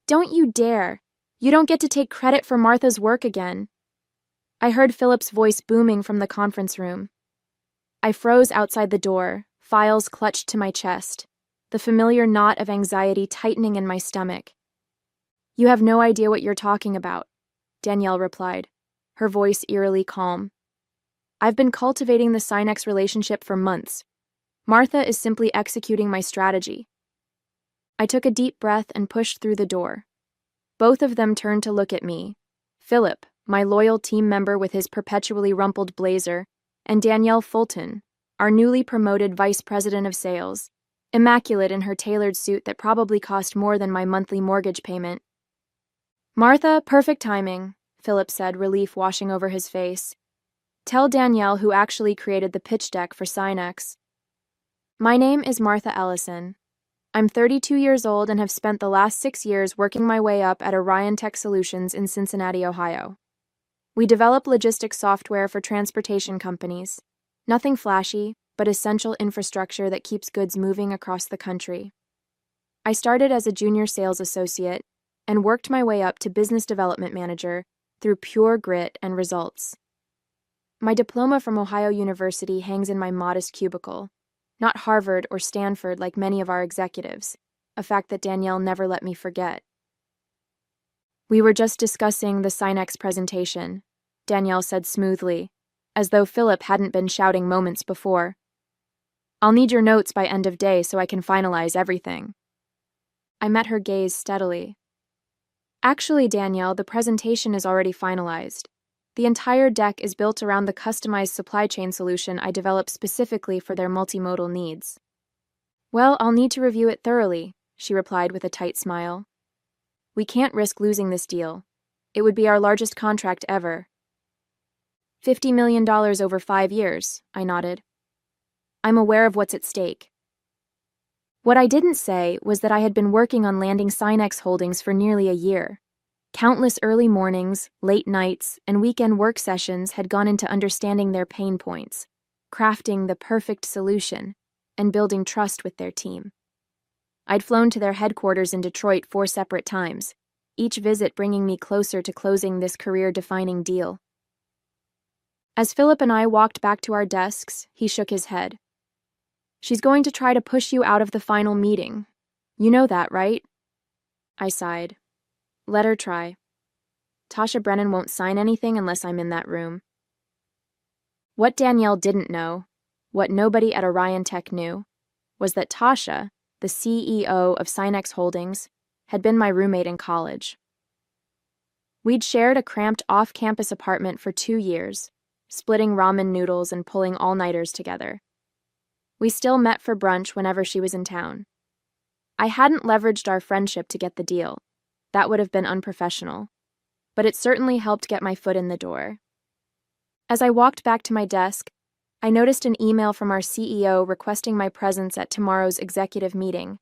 Don't you dare. You don't get to take credit for Martha's work again. I heard Philip's voice booming from the conference room. I froze outside the door, files clutched to my chest, the familiar knot of anxiety tightening in my stomach. You have no idea what you're talking about, Danielle replied, her voice eerily calm. I've been cultivating the Sinex relationship for months. Martha is simply executing my strategy. I took a deep breath and pushed through the door. Both of them turned to look at me. Philip, my loyal team member with his perpetually rumpled blazer, and Danielle Fulton, our newly promoted vice president of sales, immaculate in her tailored suit that probably cost more than my monthly mortgage payment. Martha, perfect timing, Philip said, relief washing over his face. Tell Danielle who actually created the pitch deck for Sinex. My name is Martha Ellison. I'm 32 years old and have spent the last 6 years working my way up at Orion Tech Solutions in Cincinnati, Ohio. We develop logistics software for transportation companies. Nothing flashy, but essential infrastructure that keeps goods moving across the country. I started as a junior sales associate and worked my way up to business development manager through pure grit and results. My diploma from Ohio University hangs in my modest cubicle, not Harvard or Stanford like many of our executives, a fact that Danielle never let me forget. We were just discussing the Sinex presentation, Danielle said smoothly, as though Philip hadn't been shouting moments before. I'll need your notes by end of day so I can finalize everything. I met her gaze steadily. Actually, Danielle, the presentation is already finalized. The entire deck is built around the customized supply chain solution I developed specifically for their multimodal needs. Well, I'll need to review it thoroughly, she replied with a tight smile. We can't risk losing this deal. It would be our largest contract ever. $50 million over 5 years, I nodded. I'm aware of what's at stake. What I didn't say was that I had been working on landing Sinex Holdings for nearly a year. Countless early mornings, late nights, and weekend work sessions had gone into understanding their pain points, crafting the perfect solution, and building trust with their team. I'd flown to their headquarters in Detroit 4 separate times, each visit bringing me closer to closing this career-defining deal. As Philip and I walked back to our desks, he shook his head. She's going to try to push you out of the final meeting. You know that, right? I sighed. Let her try. Tasha Brennan won't sign anything unless I'm in that room. What Danielle didn't know, what nobody at Orion Tech knew, was that Tasha, the CEO of Sinex Holdings, had been my roommate in college. We'd shared a cramped off-campus apartment for 2 years, splitting ramen noodles and pulling all-nighters together. We still met for brunch whenever she was in town. I hadn't leveraged our friendship to get the deal. That would have been unprofessional. But it certainly helped get my foot in the door. As I walked back to my desk, I noticed an email from our CEO requesting my presence at tomorrow's executive meeting.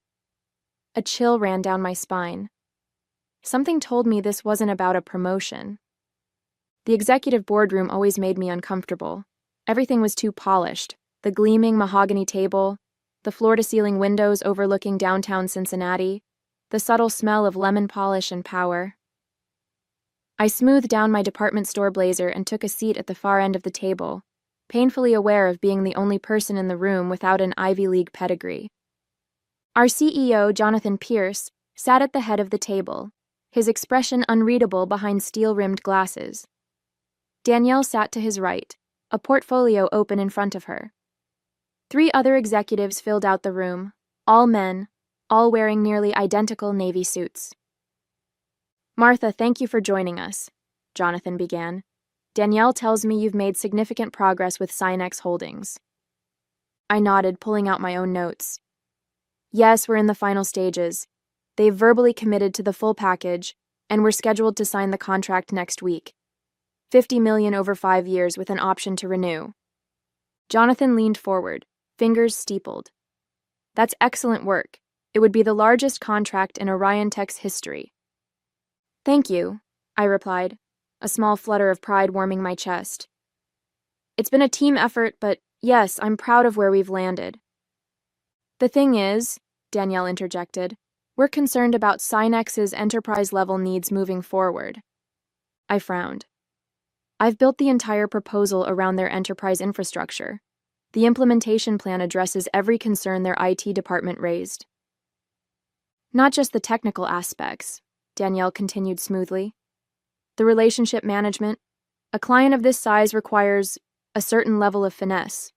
A chill ran down my spine. Something told me this wasn't about a promotion. The executive boardroom always made me uncomfortable. Everything was too polished. The gleaming mahogany table, the floor-to-ceiling windows overlooking downtown Cincinnati, the subtle smell of lemon polish and power. I smoothed down my department store blazer and took a seat at the far end of the table, painfully aware of being the only person in the room without an Ivy League pedigree. Our CEO, Jonathan Pierce, sat at the head of the table, his expression unreadable behind steel-rimmed glasses. Danielle sat to his right, a portfolio open in front of her. 3 other executives filled out the room, all men, all wearing nearly identical navy suits. Martha, thank you for joining us, Jonathan began. Danielle tells me you've made significant progress with Sinex Holdings. I nodded, pulling out my own notes. Yes, we're in the final stages. They've verbally committed to the full package, and we're scheduled to sign the contract next week. $50 million over 5 years with an option to renew. Jonathan leaned forward, fingers steepled. That's excellent work. It would be the largest contract in Orion Tech's history. Thank you, I replied, a small flutter of pride warming my chest. It's been a team effort, but yes, I'm proud of where we've landed. The thing is, Danielle interjected, We're concerned about Synex's enterprise-level needs moving forward. I frowned. I've built the entire proposal around their enterprise infrastructure. The implementation plan addresses every concern their IT department raised. Not just the technical aspects, Danielle continued smoothly. The relationship management. A client of this size requires a certain level of finesse.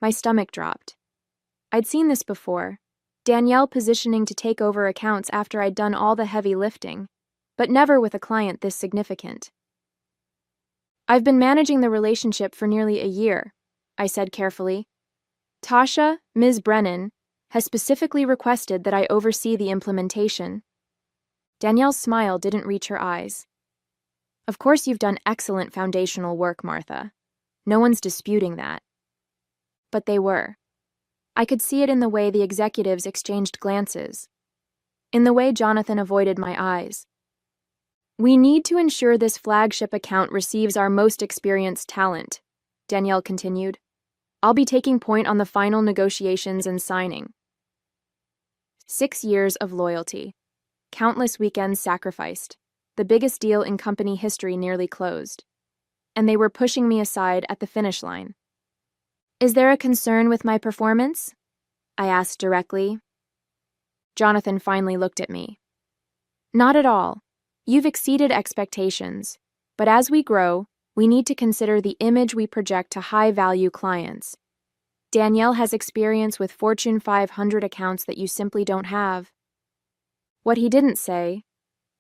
My stomach dropped. I'd seen this before. Danielle positioning to take over accounts after I'd done all the heavy lifting, but never with a client this significant. I've been managing the relationship for nearly a year, I said carefully. Tasha, Ms. Brennan, has specifically requested that I oversee the implementation. Danielle's smile didn't reach her eyes. Of course you've done excellent foundational work, Martha. No one's disputing that. But they were. I could see it in the way the executives exchanged glances, in the way Jonathan avoided my eyes. We need to ensure this flagship account receives our most experienced talent, Danielle continued. I'll be taking point on the final negotiations and signing. 6 years of loyalty. Countless weekends sacrificed. The biggest deal in company history nearly closed. And they were pushing me aside at the finish line. Is there a concern with my performance? I asked directly. Jonathan finally looked at me. Not at all. You've exceeded expectations. But as we grow, we need to consider the image we project to high-value clients. Danielle has experience with Fortune 500 accounts that you simply don't have. What he didn't say,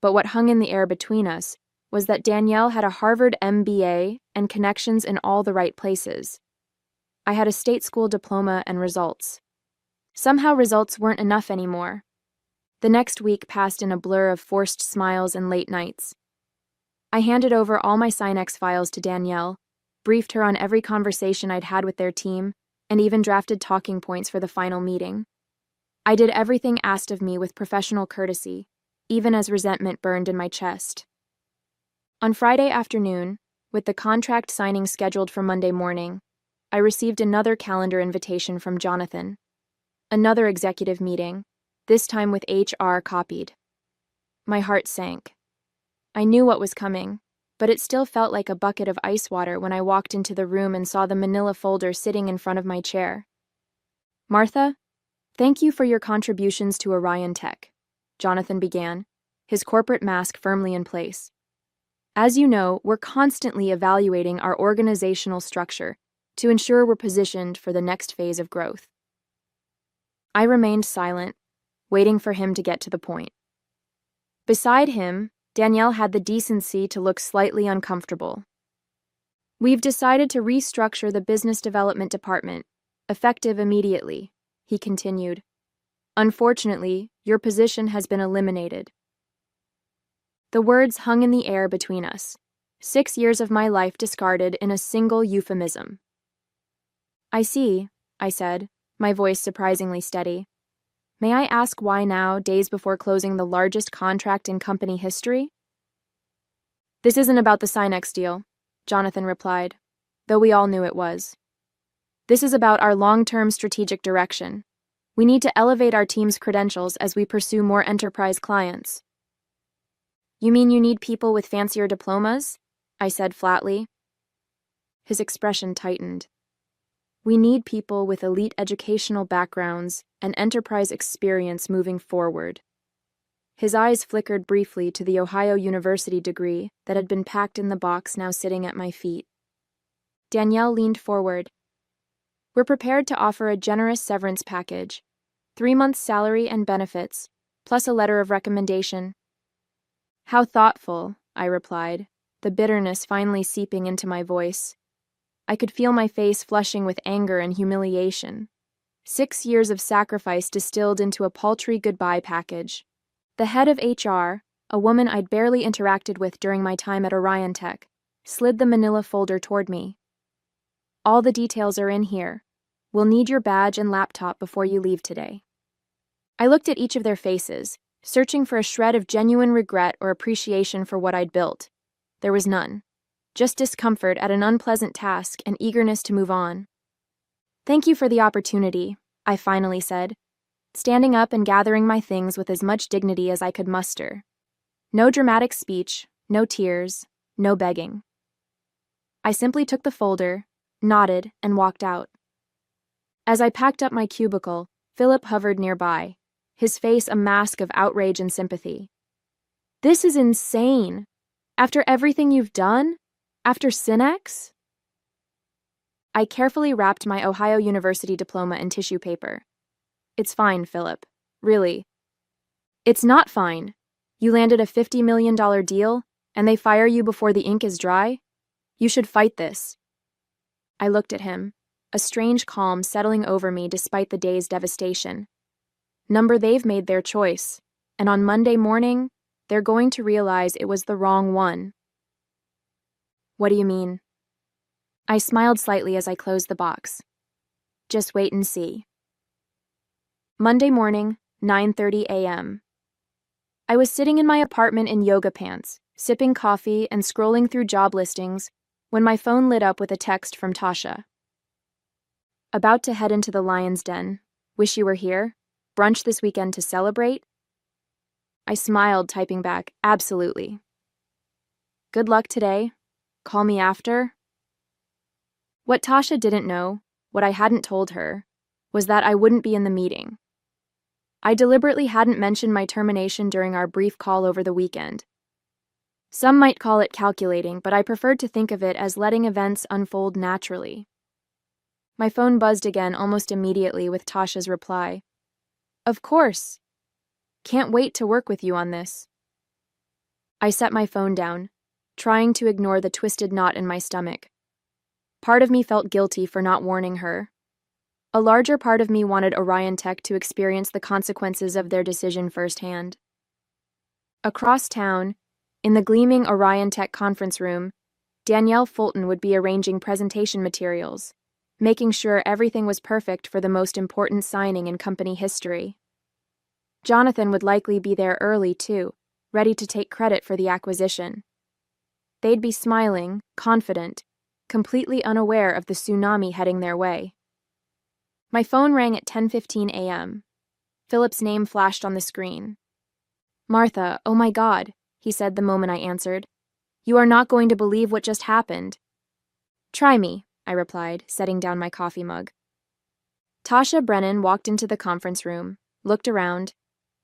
but what hung in the air between us, was that Danielle had a Harvard MBA and connections in all the right places. I had a state school diploma and results. Somehow results weren't enough anymore. The next week passed in a blur of forced smiles and late nights. I handed over all my Synex files to Danielle, briefed her on every conversation I'd had with their team, and even drafted talking points for the final meeting. I did everything asked of me with professional courtesy, even as resentment burned in my chest. On Friday afternoon, with the contract signing scheduled for Monday morning, I received another calendar invitation from Jonathan. Another executive meeting, this time with HR copied. My heart sank. I knew what was coming, but it still felt like a bucket of ice water when I walked into the room and saw the manila folder sitting in front of my chair. Martha, thank you for your contributions to Orion Tech, Jonathan began, his corporate mask firmly in place. As you know, we're constantly evaluating our organizational structure to ensure we're positioned for the next phase of growth. I remained silent, waiting for him to get to the point. Beside him, Danielle had the decency to look slightly uncomfortable. We've decided to restructure the business development department, effective immediately, he continued. Unfortunately, your position has been eliminated. The words hung in the air between us. 6 years of my life discarded in a single euphemism. I see, I said, my voice surprisingly steady. May I ask why now, days before closing the largest contract in company history? This isn't about the Synex deal, Jonathan replied, though we all knew it was. This is about our long-term strategic direction. We need to elevate our team's credentials as we pursue more enterprise clients. You mean you need people with fancier diplomas? I said flatly. His expression tightened. We need people with elite educational backgrounds and enterprise experience moving forward. His eyes flickered briefly to the Ohio University degree that had been packed in the box now sitting at my feet. Danielle leaned forward. We're prepared to offer a generous severance package, 3 months' salary and benefits, plus a letter of recommendation. How thoughtful, I replied, the bitterness finally seeping into my voice. I could feel my face flushing with anger and humiliation. 6 years of sacrifice distilled into a paltry goodbye package. The head of HR, a woman I'd barely interacted with during my time at Orion Tech, slid the manila folder toward me. All the details are in here. We'll need your badge and laptop before you leave today. I looked at each of their faces, searching for a shred of genuine regret or appreciation for what I'd built. There was none. Just discomfort at an unpleasant task and eagerness to move on. Thank you for the opportunity, I finally said. standing up and gathering my things with as much dignity as I could muster. No dramatic speech, no tears, no begging. I simply took the folder, nodded, and walked out. As I packed up my cubicle, Philip hovered nearby, his face a mask of outrage and sympathy. "This is insane! After everything you've done? After Synex?" I carefully wrapped my Ohio University diploma in tissue paper. "It's fine, Philip. Really. It's not fine. You landed a $50 million deal, and they fire you before the ink is dry? You should fight this." I looked at him, a strange calm settling over me despite the day's devastation. They've made their choice, and on Monday morning, they're going to realize it was the wrong one. "What do you mean?" I smiled slightly as I closed the box. "Just wait and see." Monday morning, 9:30 a.m. I was sitting in my apartment in yoga pants, sipping coffee and scrolling through job listings when my phone lit up with a text from Tasha. "About to head into the lion's den. Wish you were here? Brunch this weekend to celebrate?" I smiled, typing back, "Absolutely." "Good luck today. Call me after." What Tasha didn't know, what I hadn't told her, was that I wouldn't be in the meeting. I deliberately hadn't mentioned my termination during our brief call over the weekend. Some might call it calculating, but I preferred to think of it as letting events unfold naturally. My phone buzzed again almost immediately with Tasha's reply. "Of course. Can't wait to work with you on this." I set my phone down, trying to ignore the twisted knot in my stomach. Part of me felt guilty for not warning her. A larger part of me wanted Orion Tech to experience the consequences of their decision firsthand. Across town, in the gleaming Orion Tech conference room, Danielle Fulton would be arranging presentation materials, making sure everything was perfect for the most important signing in company history. Jonathan would likely be there early, too, ready to take credit for the acquisition. They'd be smiling, confident, completely unaware of the tsunami heading their way. My phone rang at 10:15 a.m. Philip's name flashed on the screen. "Martha, oh my God," he said the moment I answered. "You are not going to believe what just happened." "Try me," I replied, setting down my coffee mug. Tasha Brennan walked into the conference room, looked around,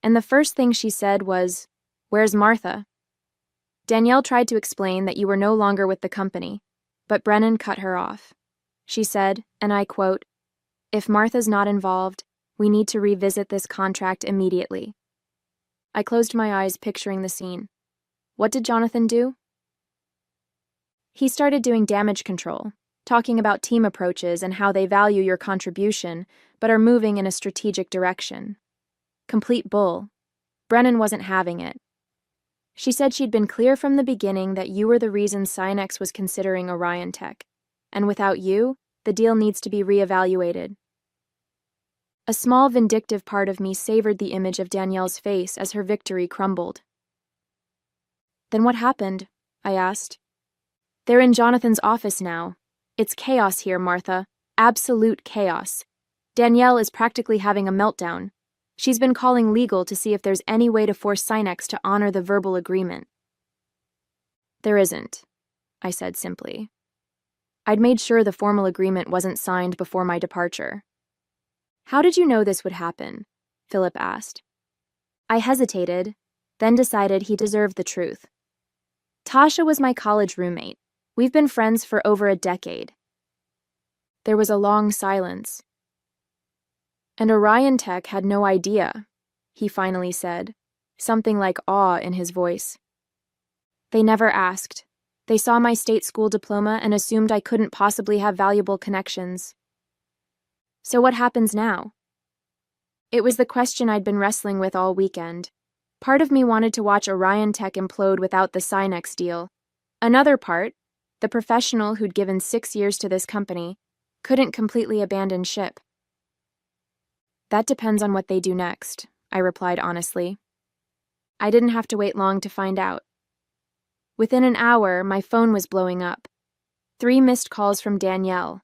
and the first thing she said was, "Where's Martha?" Danielle tried to explain that you were no longer with the company, but Brennan cut her off. She said, and I quote, "If Martha's not involved, we need to revisit this contract immediately." I closed my eyes, picturing the scene. What did Jonathan do? He started doing damage control, talking about team approaches and how they value your contribution, but are moving in a strategic direction. Complete bull. Brennan wasn't having it. She said she'd been clear from the beginning that you were the reason Synex was considering Orion Tech, and without you, the deal needs to be reevaluated. A small vindictive part of me savored the image of Danielle's face as her victory crumbled. "Then what happened?" I asked. "They're in Jonathan's office now. It's chaos here, Martha. Absolute chaos. Danielle is practically having a meltdown. She's been calling legal to see if there's any way to force Synex to honor the verbal agreement." "There isn't," I said simply. I'd made sure the formal agreement wasn't signed before my departure. "How did you know this would happen?" Philip asked. I hesitated, then decided he deserved the truth. Tasha was my college roommate. We've been friends for over a decade. There was a long silence. "And Orion Tech had no idea," he finally said, something like awe in his voice. "They never asked. They saw my state school diploma and assumed I couldn't possibly have valuable connections." "So what happens now?" It was the question I'd been wrestling with all weekend. Part of me wanted to watch Orion Tech implode without the Synex deal. Another part, the professional who'd given 6 years to this company, couldn't completely abandon ship. "That depends on what they do next," I replied honestly. I didn't have to wait long to find out. Within an hour, my phone was blowing up. 3 missed calls from Danielle,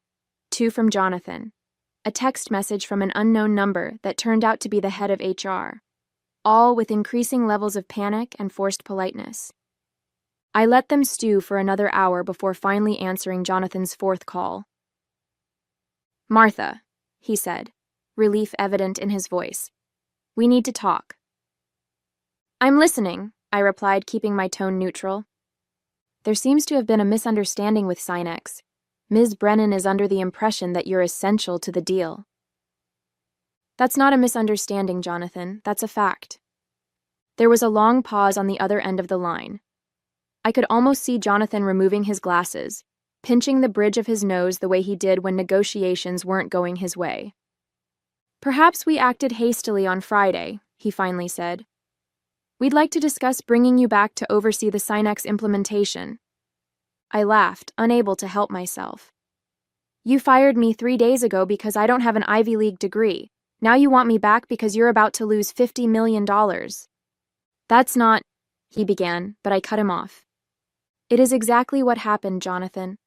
2 from Jonathan. a text message from an unknown number that turned out to be the head of HR, all with increasing levels of panic and forced politeness. I let them stew for another hour before finally answering Jonathan's fourth call. "Martha," he said, relief evident in his voice. "We need to talk." "I'm listening," I replied, keeping my tone neutral. "There seems to have been a misunderstanding with Sinex. Ms. Brennan is under the impression that you're essential to the deal." "That's not a misunderstanding, Jonathan. That's a fact." There was a long pause on the other end of the line. I could almost see Jonathan removing his glasses, pinching the bridge of his nose the way he did when negotiations weren't going his way. "Perhaps we acted hastily on Friday," he finally said. "We'd like to discuss bringing you back to oversee the Sinex implementation." I laughed, unable to help myself. "You fired me 3 days ago because I don't have an Ivy League degree. Now you want me back because you're about to lose $50 million. That's not," he began, but I cut him off. "It is exactly what happened, Jonathan.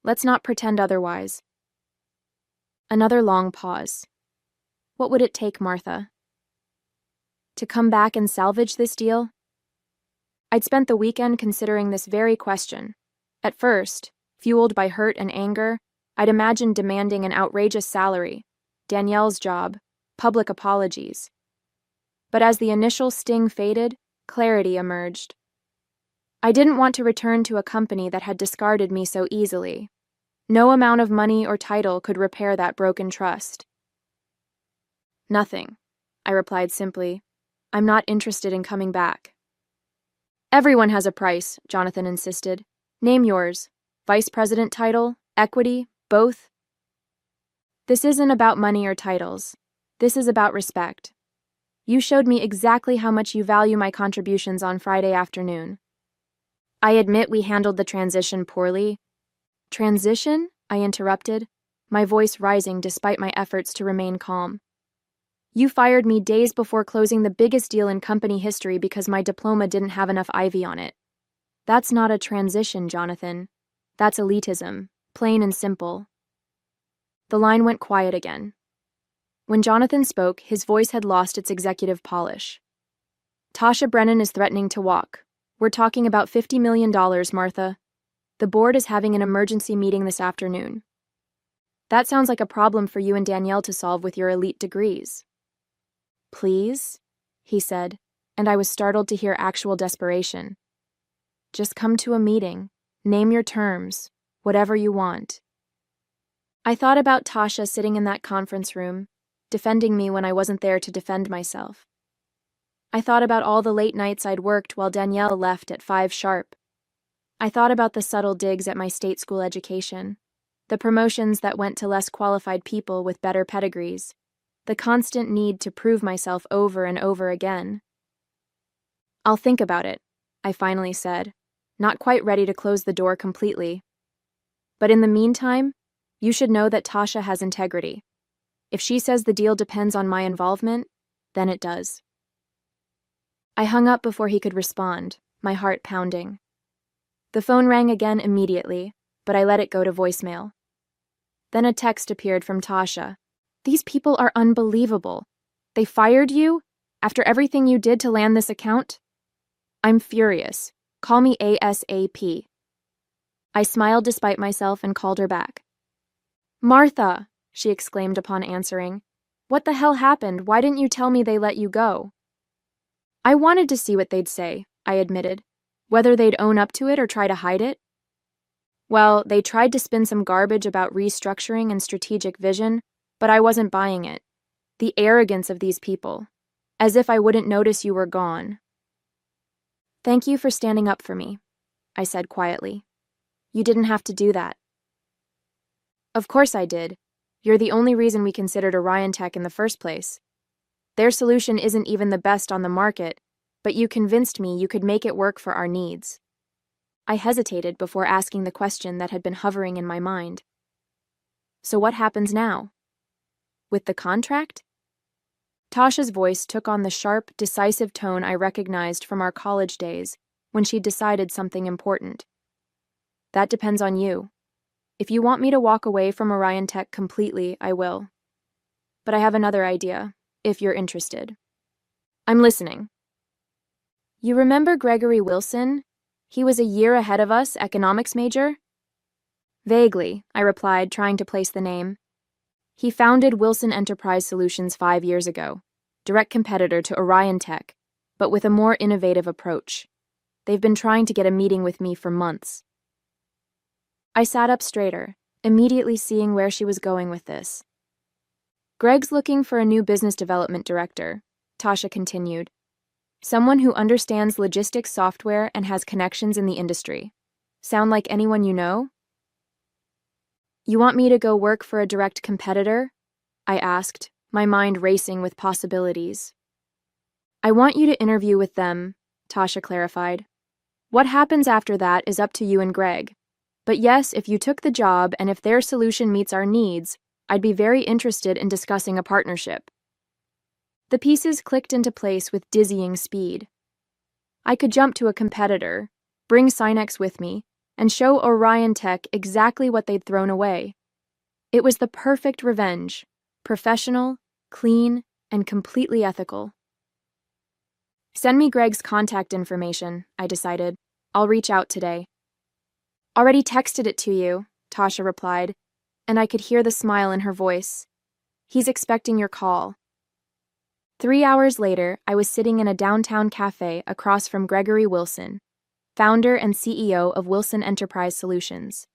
Let's not pretend otherwise." Another long pause. What would it take, Martha? To come back and salvage this deal? I'd spent the weekend considering this very question. At first, fueled by hurt and anger, I'd imagined demanding an outrageous salary, Danielle's job, public apologies. But as the initial sting faded, clarity emerged. I didn't want to return to a company that had discarded me so easily. No amount of money or title could repair that broken trust. "Nothing," I replied simply. "I'm not interested in coming back." "Everyone has a price," Jonathan insisted. "Name yours. Vice president title, equity, both?" "This isn't about money or titles. This is about respect. You showed me exactly how much you value my contributions on Friday afternoon. I admit we handled the transition poorly." "Transition?" I interrupted, my voice rising despite my efforts to remain calm. "You fired me days before closing the biggest deal in company history because my diploma didn't have enough Ivy on it. That's not a transition, Jonathan. That's elitism, plain and simple." The line went quiet again. When Jonathan spoke, his voice had lost its executive polish. "Tasha Brennan is threatening to walk. We're talking about $50 million, Martha. The board is having an emergency meeting this afternoon. That sounds like a problem for you and Danielle to solve with your elite degrees." "Please?" he said, and I was startled to hear actual desperation. "Just come to a meeting. Name your terms. Whatever you want." I thought about Tasha sitting in that conference room, defending me when I wasn't there to defend myself. I thought about all the late nights I'd worked while Danielle left at 5 sharp. I thought about the subtle digs at my state school education, the promotions that went to less qualified people with better pedigrees, the constant need to prove myself over and over again. "I'll think about it," I finally said, not quite ready to close the door completely. "But in the meantime, you should know that Tasha has integrity. If she says the deal depends on my involvement, then it does." I hung up before he could respond, my heart pounding. The phone rang again immediately, but I let it go to voicemail. Then a text appeared from Tasha. "These people are unbelievable. They fired you? After everything you did to land this account? I'm furious. Call me ASAP." I smiled despite myself and called her back. "Martha," she exclaimed upon answering. "What the hell happened? Why didn't you tell me they let you go?" "I wanted to see what they'd say," I admitted. "Whether they'd own up to it or try to hide it." "Well, they tried to spin some garbage about restructuring and strategic vision, but I wasn't buying it. The arrogance of these people. As if I wouldn't notice you were gone." "Thank you for standing up for me," I said quietly. "You didn't have to do that." "Of course I did. You're the only reason we considered Orion Tech in the first place. Their solution isn't even the best on the market, but you convinced me you could make it work for our needs." I hesitated before asking the question that had been hovering in my mind. "So what happens now? With the contract?" Tasha's voice took on the sharp, decisive tone I recognized from our college days when she'd decided something important. "That depends on you. If you want me to walk away from Orion Tech completely, I will. but I have another idea, if you're interested. I'm listening. You remember Gregory Wilson? He was a year ahead of us, economics major? Vaguely, I replied, trying to place the name. He founded Wilson Enterprise Solutions 5 years ago, direct competitor to Orion Tech, but with a more innovative approach. They've been trying to get a meeting with me for months. I sat up straighter, immediately seeing where she was going with this. Greg's looking for a new business development director, Tasha continued. Someone who understands logistics software and has connections in the industry. Sound like anyone you know? You want me to go work for a direct competitor? I asked, my mind racing with possibilities. I want you to interview with them, Tasha clarified. What happens after that is up to you and Greg. But yes, if you took the job and if their solution meets our needs, I'd be very interested in discussing a partnership. The pieces clicked into place with dizzying speed. I could jump to a competitor, bring Synex with me, and show Orion Tech exactly what they'd thrown away. It was the perfect revenge, professional, clean, and completely ethical. Send me Greg's contact information, I decided. I'll reach out today. Already texted it to you, Tasha replied, and I could hear the smile in her voice. He's expecting your call. 3 hours later, I was sitting in a downtown cafe across from Gregory Wilson, founder and CEO of Wilson Enterprise Solutions.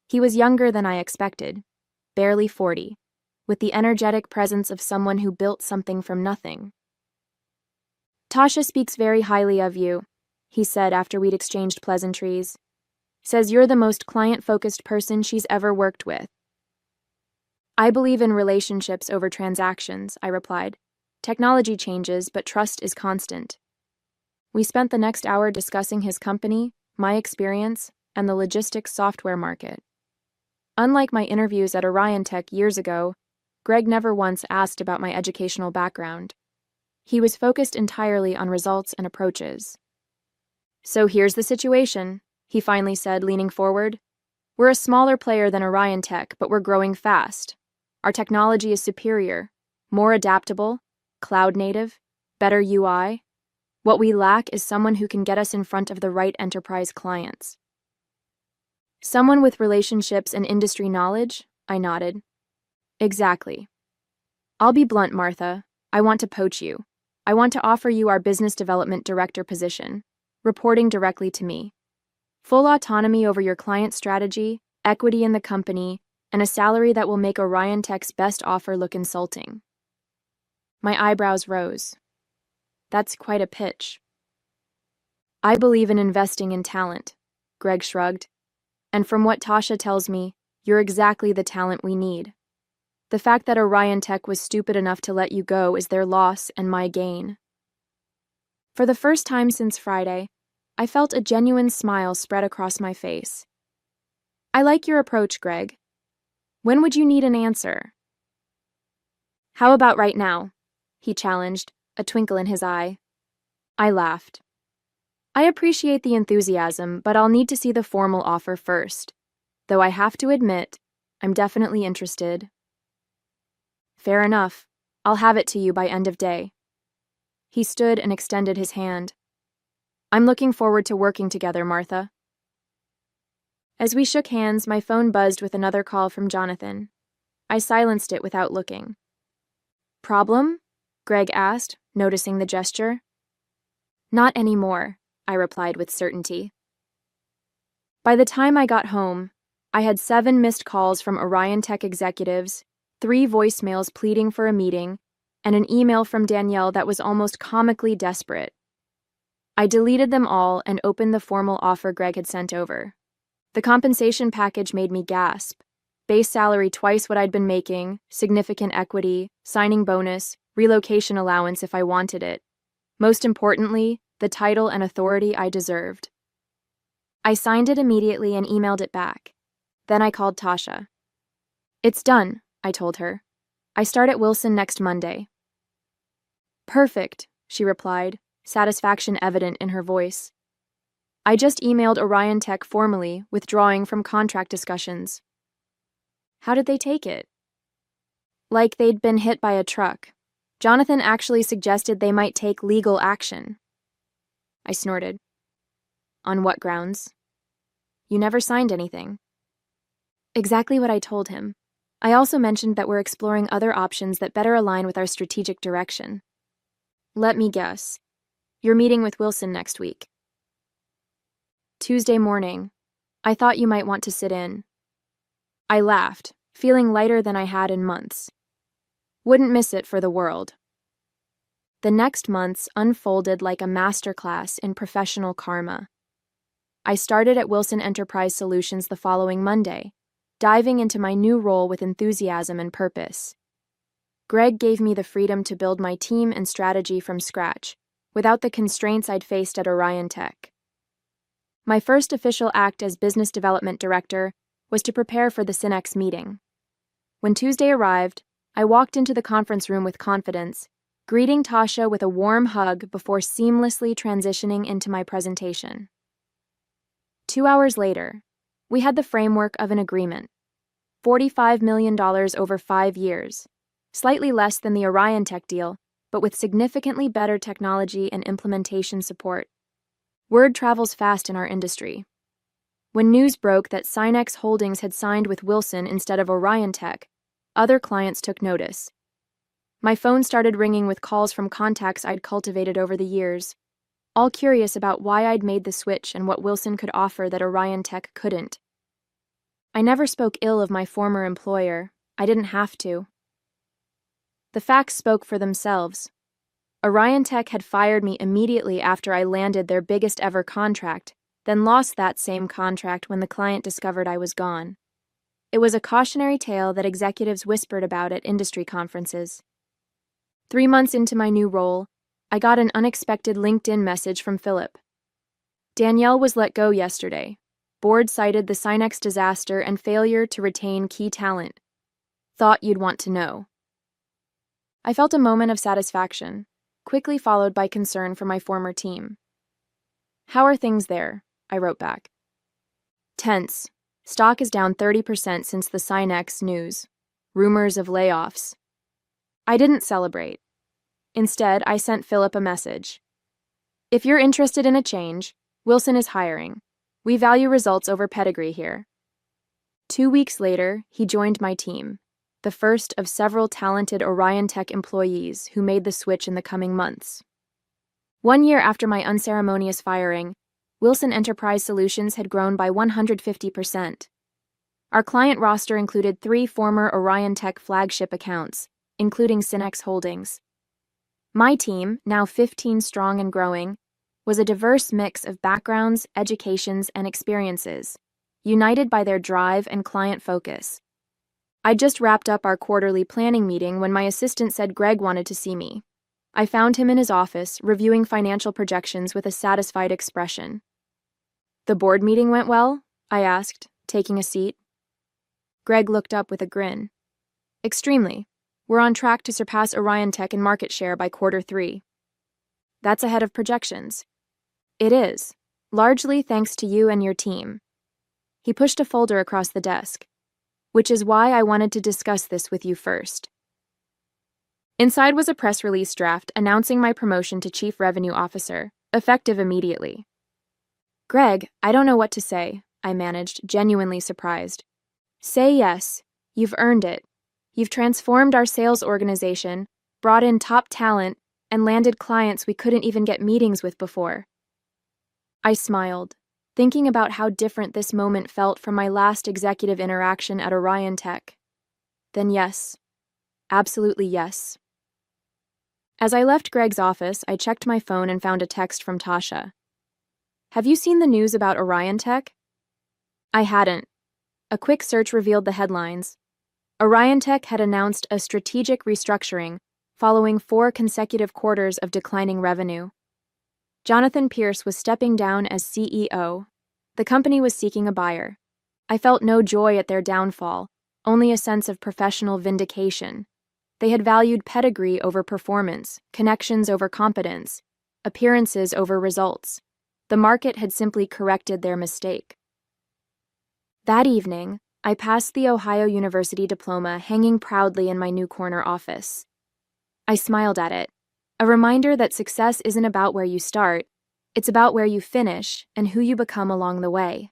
He was younger than I expected, barely 40, with the energetic presence of someone who built something from nothing. Tasha speaks very highly of you, he said after we'd exchanged pleasantries. Says you're the most client-focused person she's ever worked with. I believe in relationships over transactions, I replied. Technology changes, but trust is constant. We spent the next hour discussing his company, my experience, and the logistics software market. Unlike my interviews at Orion Tech years ago, Greg never once asked about my educational background. He was focused entirely on results and approaches. So here's the situation, he finally said, leaning forward. We're a smaller player than Orion Tech, but we're growing fast. Our technology is superior, more adaptable, cloud native, better UI. What we lack is someone who can get us in front of the right enterprise clients. Someone with relationships and industry knowledge? I nodded. Exactly. I'll be blunt, Martha. I want to poach you. I want to offer you our business development director position, reporting directly to me. Full autonomy over your client strategy, equity in the company, and a salary that will make Orion Tech's best offer look insulting. My eyebrows rose. That's quite a pitch. I believe in investing in talent, Greg shrugged. And from what Tasha tells me, you're exactly the talent we need. The fact that Orion Tech was stupid enough to let you go is their loss and my gain. For the first time since Friday, I felt a genuine smile spread across my face. I like your approach, Greg. When would you need an answer? How about right now? He challenged, a twinkle in his eye. I laughed. I appreciate the enthusiasm, but I'll need to see the formal offer first. Though I have to admit, I'm definitely interested. Fair enough. I'll have it to you by end of day. He stood and extended his hand. I'm looking forward to working together, Martha. As we shook hands, my phone buzzed with another call from Jonathan. I silenced it without looking. Problem? Greg asked, noticing the gesture. Not anymore, I replied with certainty. By the time I got home, I had 7 missed calls from Orion Tech executives, 3 voicemails pleading for a meeting, and an email from Danielle that was almost comically desperate. I deleted them all and opened the formal offer Greg had sent over. The compensation package made me gasp. Base salary twice what I'd been making, significant equity, signing bonus, relocation allowance if I wanted it. Most importantly, the title and authority I deserved. I signed it immediately and emailed it back. Then I called Tasha. It's done, I told her. I start at Wilson next Monday. Perfect, she replied, satisfaction evident in her voice. I just emailed Orion Tech formally, withdrawing from contract discussions. How did they take it? Like they'd been hit by a truck. Jonathan actually suggested they might take legal action. I snorted. On what grounds? You never signed anything. Exactly what I told him. I also mentioned that we're exploring other options that better align with our strategic direction. Let me guess. You're meeting with Wilson next week. Tuesday morning. I thought you might want to sit in. I laughed, feeling lighter than I had in months. Wouldn't miss it for the world. The next months unfolded like a masterclass in professional karma. I started at Wilson Enterprise Solutions the following Monday, diving into my new role with enthusiasm and purpose. Greg gave me the freedom to build my team and strategy from scratch, without the constraints I'd faced at Orion Tech. My first official act as business development director was to prepare for the Synex meeting. When Tuesday arrived, I walked into the conference room with confidence, greeting Tasha with a warm hug before seamlessly transitioning into my presentation. 2 hours later, we had the framework of an agreement. $45 million over 5 years, slightly less than the Orion Tech deal, but with significantly better technology and implementation support. Word travels fast in our industry. When news broke that Synex Holdings had signed with Wilson instead of Orion Tech, other clients took notice. My phone started ringing with calls from contacts I'd cultivated over the years, all curious about why I'd made the switch and what Wilson could offer that Orion Tech couldn't. I never spoke ill of my former employer. I didn't have to. The facts spoke for themselves. Orion Tech had fired me immediately after I landed their biggest ever contract, then lost that same contract when the client discovered I was gone. It was a cautionary tale that executives whispered about at industry conferences. 3 months into my new role, I got an unexpected LinkedIn message from Philip. Danielle was let go yesterday. Board cited the Synex disaster and failure to retain key talent. Thought you'd want to know. I felt a moment of satisfaction, quickly followed by concern for my former team. How are things there? I wrote back. Tense. Stock is down 30% since the Synex news. Rumors of layoffs. I didn't celebrate. Instead, I sent Philip a message. If you're interested in a change, Wilson is hiring. We value results over pedigree here. 2 weeks later, he joined my team, the first of several talented Orion Tech employees who made the switch in the coming months. 1 year after my unceremonious firing, Wilson Enterprise Solutions had grown by 150%. Our client roster included 3 former Orion Tech flagship accounts, including Synex Holdings. My team, now 15 strong and growing, was a diverse mix of backgrounds, educations, and experiences, united by their drive and client focus. I'd just wrapped up our quarterly planning meeting when my assistant said Greg wanted to see me. I found him in his office, reviewing financial projections with a satisfied expression. The board meeting went well? I asked, taking a seat. Greg looked up with a grin. Extremely. We're on track to surpass Orion Tech in market share by Q3. That's ahead of projections. It is, largely thanks to you and your team. He pushed a folder across the desk, which is why I wanted to discuss this with you first. Inside was a press release draft announcing my promotion to Chief Revenue Officer, effective immediately. Greg, I don't know what to say, I managed, genuinely surprised. Say yes. You've earned it. You've transformed our sales organization, brought in top talent, and landed clients we couldn't even get meetings with before. I smiled, thinking about how different this moment felt from my last executive interaction at Orion Tech. Then yes. Absolutely yes. As I left Greg's office, I checked my phone and found a text from Tasha. Have you seen the news about Orion Tech? I hadn't. A quick search revealed the headlines. Orion Tech had announced a strategic restructuring following 4 consecutive quarters of declining revenue. Jonathan Pierce was stepping down as CEO. The company was seeking a buyer. I felt no joy at their downfall, only a sense of professional vindication. They had valued pedigree over performance, connections over competence, appearances over results. The market had simply corrected their mistake. That evening, I passed the Ohio University diploma hanging proudly in my new corner office. I smiled at it, a reminder that success isn't about where you start, it's about where you finish and who you become along the way.